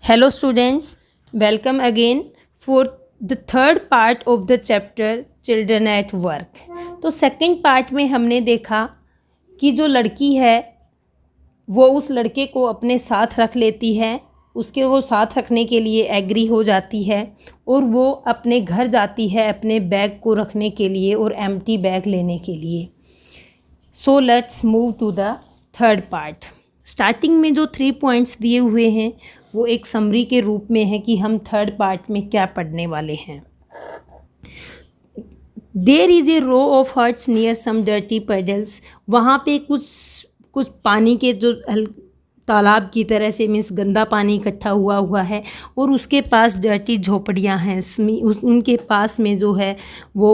Hello students, welcome again for the third part of the chapter Children at Work। तो second part में हमने देखा कि जो लड़की है वो उस लड़के को अपने साथ रख लेती है, उसके वो साथ रखने के लिए एग्री हो जाती है और वो अपने घर जाती है अपने बैग को रखने के लिए और एम्प्टी बैग लेने के लिए। So let's move to the third part. Starting में जो 3 पॉइंट्स दिए हुए हैं वो एक समरी के रूप में है कि हम थर्ड पार्ट में क्या पढ़ने वाले हैं। There is a row of huts near some dirty puddles. वहाँ पे कुछ पानी के जो तालाब की तरह से मीन्स गंदा पानी इकट्ठा हुआ है और उसके पास डर्टी झोपड़ियाँ हैं। उनके पास में जो है वो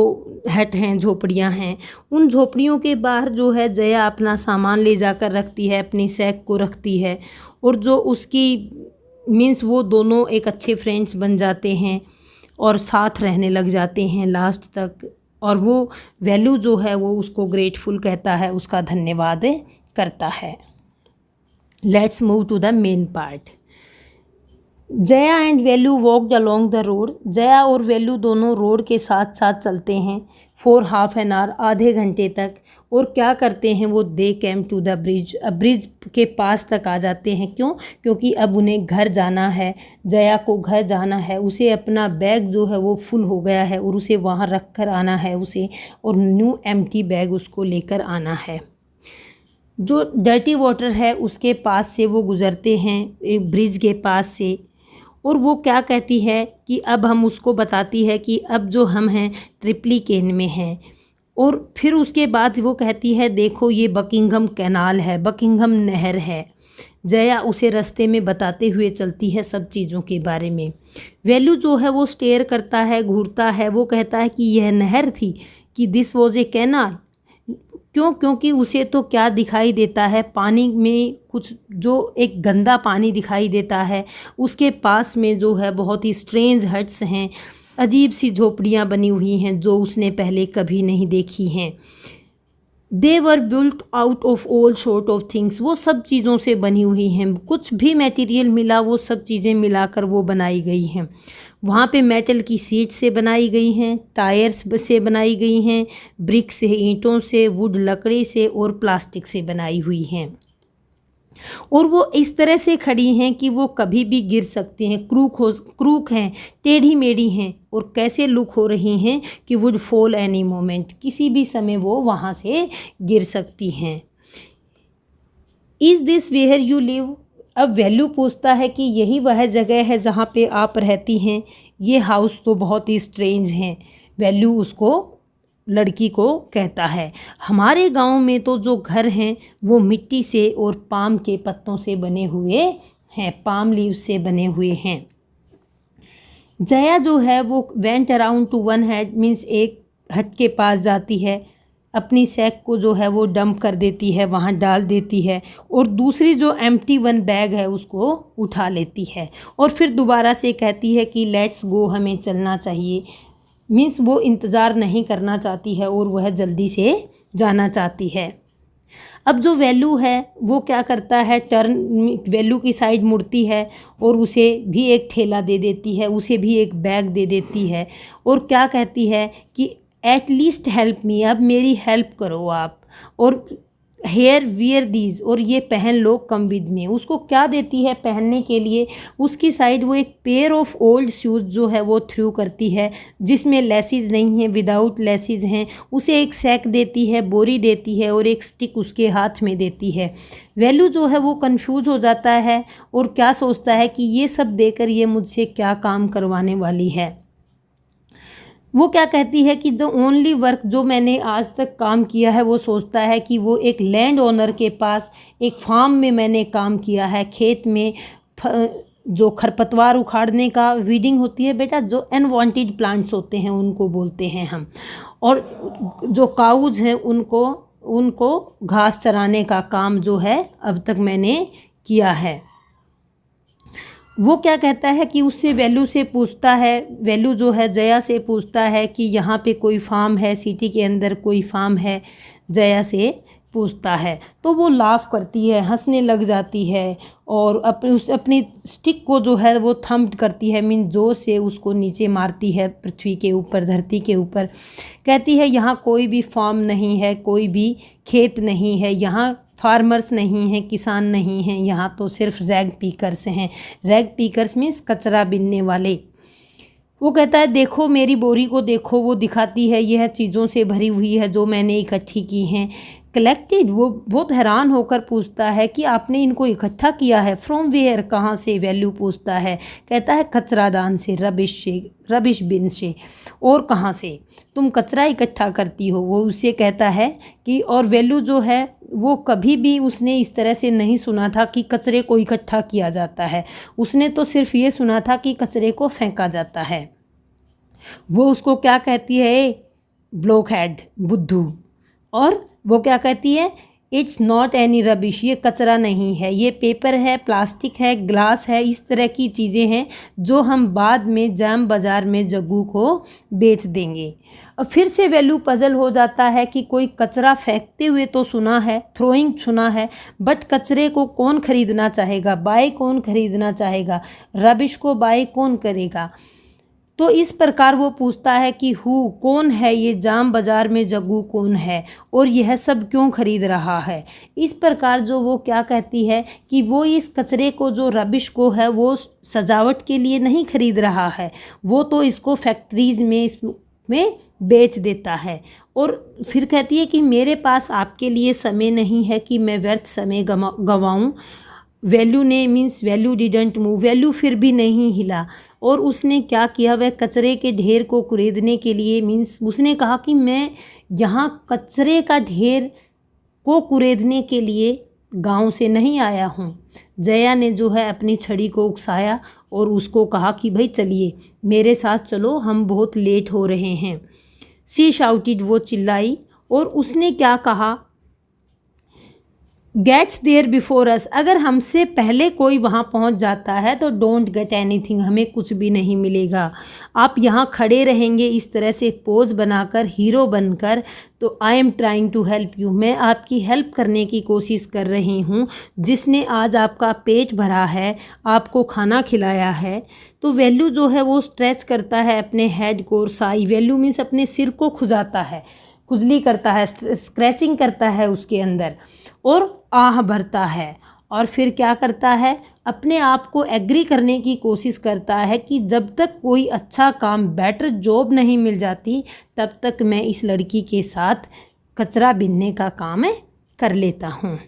हट हैं, झोपड़ियाँ हैं। उन झोपड़ियों के बाहर जो है जया अपना सामान ले जाकर रखती है, अपनी सैक को रखती है और जो उसकी मीन्स वो दोनों एक अच्छे फ्रेंड्स बन जाते हैं और साथ रहने लग जाते हैं लास्ट तक। और वो वैल्यू जो है वो उसको ग्रेटफुल कहता है, उसका धन्यवाद करता है। Let's move to the main part. Jaya and Valli walked along the road. Jaya और वैल्यू दोनों रोड के साथ साथ चलते हैं फॉर हाफ एन आवर, आधे घंटे तक। और क्या करते हैं वो, दे कैम टू द ब्रिज। अब ब्रिज के पास तक आ जाते हैं। क्यों? क्योंकि अब उन्हें घर जाना है, जया को घर जाना है। उसे अपना बैग जो है वो फुल हो गया है और उसे वहाँ रख कर आना है उसे, और न्यू एम्प्टी बैग उसको लेकर आना है। जो डर्टी वाटर है उसके पास से वो गुज़रते हैं, एक ब्रिज के पास से। और वो क्या कहती है कि अब हम उसको बताती है कि अब जो हम हैं ट्रिप्लिकेन में हैं। और फिर उसके बाद वो कहती है देखो ये बकिंघम कैनाल है, बकिंघम नहर है। जया उसे रास्ते में बताते हुए चलती है सब चीज़ों के बारे में। वैल्यू जो है वो स्टेयर करता है, घूरता है। वो कहता है कि यह नहर थी, कि दिस वॉज ए कैनाल। क्यों? क्योंकि उसे तो क्या दिखाई देता है, पानी में कुछ जो एक गंदा पानी दिखाई देता है। उसके पास में जो है बहुत ही स्ट्रेंज हट्स हैं, अजीब सी झोपड़ियाँ बनी हुई हैं जो उसने पहले कभी नहीं देखी हैं। They were built out of all sort of things. वो सब चीज़ों से बनी हुई हैं, कुछ भी मटेरियल मिला वो सब चीज़ें मिलाकर वो बनाई गई हैं। वहाँ पे मेटल की सीट से बनाई गई हैं, टायर्स से बनाई गई हैं, ब्रिक से, ईंटों से, वुड लकड़ी से और प्लास्टिक से बनाई हुई हैं। और वो इस तरह से खड़ी हैं कि वो कभी भी गिर सकती हैं, क्रूक हैं, टेढ़ी मेढ़ी हैं। और कैसे लुक हो रही हैं कि वुड फॉल एनी मोमेंट, किसी भी समय वो वहाँ से गिर सकती हैं। Is this where you live. अब वैल्यू पूछता है कि यही वह जगह है जहाँ पे आप रहती हैं। ये हाउस तो बहुत ही स्ट्रेंज हैं, वैल्यू उसको लड़की को कहता है। हमारे गांव में तो जो घर हैं वो मिट्टी से और पाम के पत्तों से बने हुए हैं, पाम लीव्स से बने हुए हैं। जया जो है वो went around two one head, means एक हट के पास जाती है, अपनी सैक को जो है वो डंप कर देती है, वहाँ डाल देती है और दूसरी जो एम्प्टी वन बैग है उसको उठा लेती है। और फिर दोबारा से कहती है कि लेट्स गो, हमें चलना चाहिए। मीन्स वो इंतज़ार नहीं करना चाहती है और वह जल्दी से जाना चाहती है। अब जो वैल्यू है वो क्या करता है, टर्न वैल्यू की साइड मुड़ती है और उसे भी एक थैला दे देती है, उसे भी एक बैग दे देती है। और क्या कहती है कि एट लीस्ट हेल्प मी, अब मेरी हेल्प करो आप, और हेयर वियर दीज, और ये पहन लो, कम विद मी। उसको क्या देती है पहनने के लिए, उसकी साइड वो एक पेयर ऑफ ओल्ड शूज़ जो है वो थ्रू करती है जिसमें लेसिस नहीं है, विदाउट लेसिस हैं। उसे एक सैक देती है, बोरी देती है और एक स्टिक उसके हाथ में देती है। वैल्यू जो है वो कंफ्यूज हो जाता है और क्या सोचता है कि ये सब देकर ये मुझसे क्या काम करवाने वाली है। वो क्या कहती है कि द ओनली वर्क जो मैंने आज तक काम किया है, वो सोचता है कि वो एक लैंड ओनर के पास एक फार्म में मैंने काम किया है, खेत में जो खरपतवार उखाड़ने का, वीडिंग होती है बेटा, जो अनवांटेड प्लांट्स होते हैं उनको बोलते हैं हम, और जो काउज हैं उनको घास चराने का काम जो है अब तक मैंने किया है। वो क्या कहता है कि उससे वैल्यू से पूछता है, वैल्यू जो है जया से पूछता है कि यहाँ पे कोई फार्म है, सिटी के अंदर कोई फार्म है। जया से पूछता है। तो वो लाफ करती है, हंसने लग जाती है और अपनी स्टिक को जो है वो थम्प करती है, मीन जोर से उसको नीचे मारती है पृथ्वी के ऊपर, धरती के ऊपर। कहती है यहाँ कोई भी फार्म नहीं है, कोई भी खेत नहीं है, यहाँ फार्मर्स नहीं हैं, किसान नहीं हैं, यहाँ तो सिर्फ रैग पीकर्स हैं। रैग पीकर्स मीन्स कचरा बीनने वाले। वो कहता है देखो मेरी बोरी को देखो, वो दिखाती है यह चीज़ों से भरी हुई है जो मैंने इकट्ठी की हैं। कलेक्टेड, वो बहुत हैरान होकर पूछता है कि आपने इनको इकट्ठा किया है। फ्रॉम वेयर, कहाँ से। वैल्यू पूछता है, कहता है कचरादान से, रबिश बिन से। और कहाँ से तुम कचरा इकट्ठा करती हो। वो उससे कहता है कि, और वैल्यू जो है वो कभी भी उसने इस तरह से नहीं सुना था कि कचरे को इकट्ठा किया जाता है। उसने तो सिर्फ ये सुना था कि कचरे को फेंका जाता है। वो उसको क्या कहती है, ब्लॉकहेड, बुद्धू। और वो क्या कहती है, इट्स नॉट एनी रबिश, ये कचरा नहीं है, ये पेपर है, प्लास्टिक है, ग्लास है, इस तरह की चीज़ें हैं जो हम बाद में जाम बाज़ार में जग्गू को बेच देंगे। और फिर से वैल्यू पजल हो जाता है कि कोई कचरा फेंकते हुए तो सुना है, थ्रोइंग सुना है, बट कचरे को कौन ख़रीदना चाहेगा, बाय कौन ख़रीदना चाहेगा, रबिश को बाय कौन करेगा। तो इस प्रकार वो पूछता है कि कौन है ये जाम बाज़ार में जग्गू कौन है और यह सब क्यों खरीद रहा है। इस प्रकार जो वो क्या कहती है कि वो इस कचरे को, जो रबिश को है, वो सजावट के लिए नहीं खरीद रहा है, वो तो इसको फैक्ट्रीज़ में बेच देता है। और फिर कहती है कि मेरे पास आपके लिए समय नहीं है कि मैं व्यर्थ समय गंवाऊँ। वैल्यू ने means value didn't move, value फिर भी नहीं हिला। और उसने क्या किया, वह कचरे के ढेर को कुरेदने के लिए, मीन्स उसने कहा कि मैं यहाँ कचरे का ढेर को कुरेदने के लिए गांव से नहीं आया हूँ। जया ने जो है अपनी छड़ी को उकसाया और उसको कहा कि भाई चलिए मेरे साथ चलो, हम बहुत लेट हो रहे हैं। सी शाउटेड, वो चिल्लाई। और उसने क्या कहा, गेट्स देयर बिफोर अस, अगर हमसे पहले कोई वहाँ पहुँच जाता है तो डोंट गेट एनीथिंग, हमें कुछ भी नहीं मिलेगा। आप यहाँ खड़े रहेंगे इस तरह से पोज बनाकर, हीरो बनकर, तो I am trying to help you, मैं आपकी हेल्प करने की कोशिश कर रही हूँ, जिसने आज आपका पेट भरा है, आपको खाना खिलाया है। तो वैल्यू जो है वो स्ट्रेच करता है अपने हेड को, साई, वैल्यू मीन्स अपने सिर को खुजाता है, खुजली करता है, स्क्रैचिंग करता है उसके अंदर और आह भरता है। और फिर क्या करता है, अपने आप को एग्री करने की कोशिश करता है कि जब तक कोई अच्छा काम, बेटर जॉब नहीं मिल जाती, तब तक मैं इस लड़की के साथ कचरा बीनने का काम कर लेता हूँ।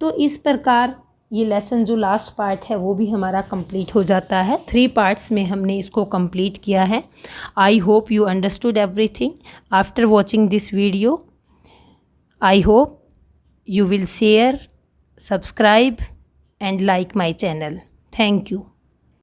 तो इस प्रकार ये लेसन जो लास्ट पार्ट है वो भी हमारा कंप्लीट हो जाता है। 3 पार्ट्स में हमने इसको कंप्लीट किया है। I hope you understood everything after watching this video. I hope you will share, subscribe and like my channel. Thank you.